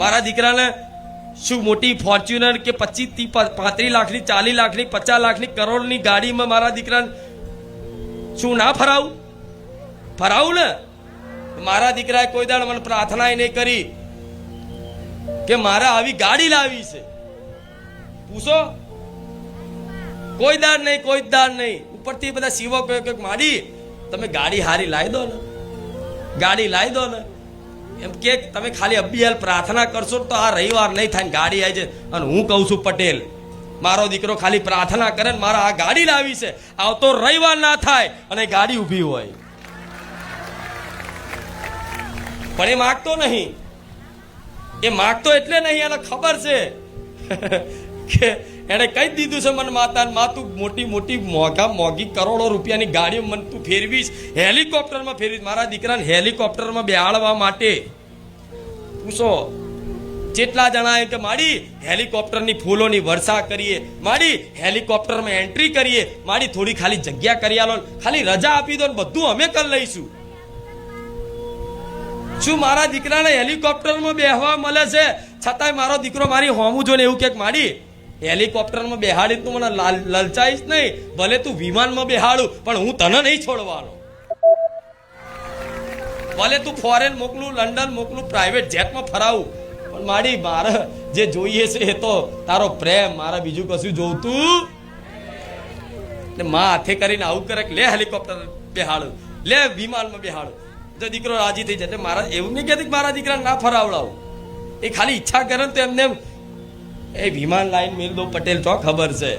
મારા દીકરાને શું મોટી ફોર્ચ્યુનર કે 25 થી 35 લાખની 40 લાખની 50 લાખની કરોડની ગાડીમાં મારા દીકરાને શું ના ફરાવું? ફરાવું ને. મારા દીકરાએ કોઈ દાડ મને પ્રાર્થના નહીં કરી કે મારે આવી ગાડી લાવી છે. પૂછો, કોઈ દાડ નહીં, કોઈ દાડ નહીં. ઉપરથી બધા સેવકો કે માડી તમે ગાડી હારી લાવી દો ને, ગાડી લાવી દો ને. એમ કે તમે ખાલી અબિયાલ પ્રાર્થના કરશો તો આ રવિવાર નહીં થાય, ગાડી આવી છે. અને હું કહું છું પટેલ, મારો દીકરો ખાલી પ્રાર્થના કરે ને મારા આ ગાડી લાવી છે, આવતો રવિવાર ના થાય અને ગાડી ઊભી હોય. પણ એ માગતો નહીં. એ માગતો એટલે નહીં, એને ખબર છે કે એને કહી દીધું છે મને માતા, તું મોટી મોટી મોંઘી કરોડો રૂપિયાની ગાડીઓ મને તું ફેરવીશ, હેલિકોપ્ટરમાં ફેરવીશ. મારા દીકરાને હેલિકોપ્ટરમાં બેહાડવા માટે પૂછો જેટલા જણાએ કે માડી હેલિકોપ્ટરની ફૂલોની વર્ષા કરીએ, માડી હેલિકોપ્ટરમાં એન્ટ્રી કરીએ, માડી થોડી ખાલી જગ્યા કરી આલો, ખાલી રજા આપી દો ને બધું અમે કરી લઈશું. શું મારા દીકરાને હેલિકોપ્ટરમાં બેહવા મળે છે છતાંય મારો દીકરો મારી હોમું જોઈને એવું કે માડી હેલિકોપ્ટરમાં બેહાડી તું મને લલચાઈશ નહીં, ભલે તું વિમાનમાં બેહાડું પણ હું તને નહીં છોડવાનો. ભલે તું ફોરેન મોકલું, લંડન મોકલું, પ્રાઇવેટ જેટમાં ફરાવું, પણ માડી મારે જે જોઈએ છે એ તો તારો પ્રેમ, મારે બીજું કશું જોવતું. એટલે માં હાથે કરીને આવું કરે લે હેલિકોપ્ટર બેહાડું, લે વિમાનમાં બેહાડું. જો દીકરો રાજી થઈ જાય. મારા એવું નહીં કહેતી કે મારા દીકરાને ના ફરાવડાવું. એ ખાલી ઈચ્છા કરે તો એમને એ વિમાન લાઈન મેળ દો પટેલ, તો ખબર છે